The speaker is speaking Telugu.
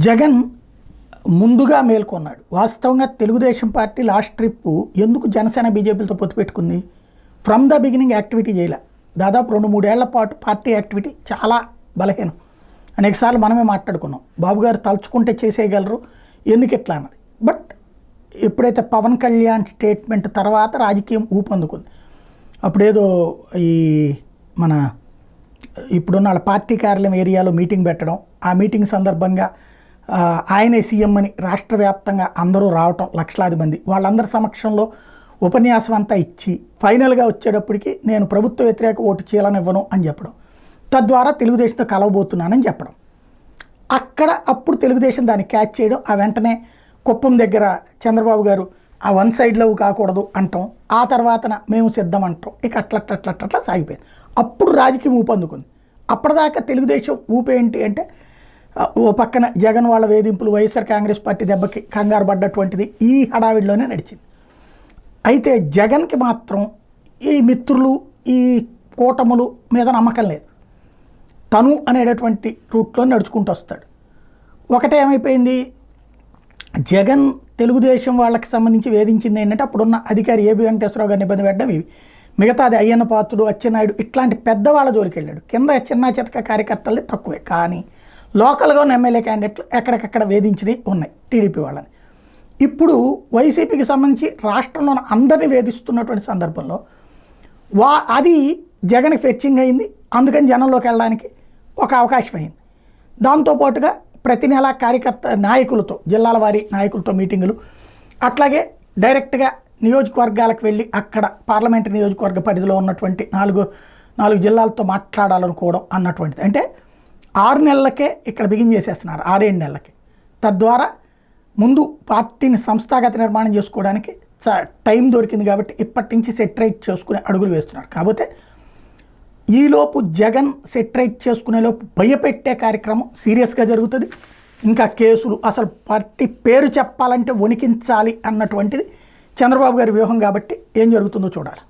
జగన్ ముందుగా మేల్కొన్నాడు. వాస్తవంగా తెలుగుదేశం పార్టీ లాస్ట్ ట్రిప్ ఎందుకు జనసేన బీజేపీలతో పొత్తు పెట్టుకుంది? ఫ్రమ్ ద బిగినింగ్ యాక్టివిటీ చేయలే. దాదాపు 2-3 ఏళ్ల పాటు పార్టీ యాక్టివిటీ చాలా బలహీనం. అనేకసార్లు మనమే మాట్లాడుకున్నాం, బాబు గారు తలుచుకుంటే చేసేయగలరు, ఎందుకు ఎట్లా అన్నది. బట్ ఎప్పుడైతే పవన్ కళ్యాణ్ స్టేట్మెంట్ తర్వాత రాజకీయం ఊపందుకుంది, అప్పుడేదో ఈ మన ఇప్పుడున్న వాళ్ళ పార్టీ కార్యాలయం ఏరియాలో మీటింగ్ పెట్టడం, ఆ మీటింగ్ సందర్భంగా ఆయనే సీఎం అని రాష్ట్ర వ్యాప్తంగా అందరూ రావటం, లక్షలాది మంది వాళ్ళందరి సమక్షంలో ఉపన్యాసం అంతా ఇచ్చి ఫైనల్గా వచ్చేటప్పటికి నేను ప్రభుత్వ వ్యతిరేక ఓటు చేయాలనివ్వను అని చెప్పడం, తద్వారా తెలుగుదేశంతో కలవబోతున్నానని చెప్పడం. అప్పుడు తెలుగుదేశం దాన్ని క్యాచ్ చేయడం, ఆ వెంటనే కుప్పం దగ్గర చంద్రబాబు గారు ఆ వన్ సైడ్లో కాకూడదు అంటాం, ఆ తర్వాతన మేము సిద్ధం అంటాం, ఇక అట్లా సాగిపోయింది. అప్పుడు రాజకీయం ఊపందుకుంది. అప్పటిదాకా తెలుగుదేశం ఊపేంటి అంటే ఓ పక్కన జగన్ వాళ్ళ వేధింపులు, వైఎస్ఆర్ కాంగ్రెస్ పార్టీ దెబ్బకి కంగారు పడ్డటువంటిది ఈ హడావిడిలోనే నడిచింది. అయితే జగన్కి మాత్రం ఈ మిత్రులు, ఈ కూటములు మీద నమ్మకం లేదు. తను అనేటటువంటి రూట్లో నడుచుకుంటూ వస్తాడు. ఒకటే ఏమైపోయింది, జగన్ తెలుగుదేశం వాళ్ళకి సంబంధించి వేధించింది ఏంటంటే అప్పుడున్న అధికారి ఏబి వెంకటేశ్వరరావు గారిని ఇబ్బంది పెట్టడం, ఇవి మిగతాది అయ్యన్న పాత్రుడు, అచ్చెన్నాయుడు ఇట్లాంటి పెద్దవాళ్ళ జోలికి వెళ్ళాడు. కింద చిన్న చితక కార్యకర్తలే తక్కువే, కానీ లోకల్గా ఉన్న ఎమ్మెల్యే క్యాండిడేట్లు ఎక్కడికక్కడ వేధించినవి ఉన్నాయి టీడీపీ వాళ్ళని. ఇప్పుడు వైసీపీకి సంబంధించి రాష్ట్రంలో అందరినీ వేధిస్తున్నటువంటి సందర్భంలో అది జగన్ ఫెచ్చింగ్ అయింది. అందుకని జనంలోకి వెళ్ళడానికి ఒక అవకాశం అయింది. దాంతోపాటుగా ప్రతి నెల కార్యకర్త నాయకులతో, జిల్లాల వారి నాయకులతో మీటింగులు, అట్లాగే డైరెక్ట్గా నియోజకవర్గాలకు వెళ్ళి అక్కడ పార్లమెంటు నియోజకవర్గ పరిధిలో ఉన్నటువంటి నాలుగు జిల్లాలతో మాట్లాడాలనుకోవడం అన్నటువంటిది. అంటే 6 నెలలకే ఇక్కడ బిగిన్ చేసేస్తున్నారు, 6-7 నెలలకి. తద్వారా ముందు పార్టీని సంస్థాగత నిర్మాణం చేసుకోవడానికి టైం దొరికింది కాబట్టి ఇప్పటి నుంచి సెటరైట్ చేసుకునే అడుగులు వేస్తున్నారు. కాకపోతే ఈలోపు జగన్ సెటరైట్ చేసుకునేలోపు భయపెట్టే కార్యక్రమం సీరియస్గా జరుగుతుంది. ఇంకా కేసులు, అసలు పార్టీ పేరు చెప్పాలంటే వణికించాలి అన్నటువంటిది చంద్రబాబు గారి వ్యూహం కాబట్టి ఏం జరుగుతుందో చూడాలి.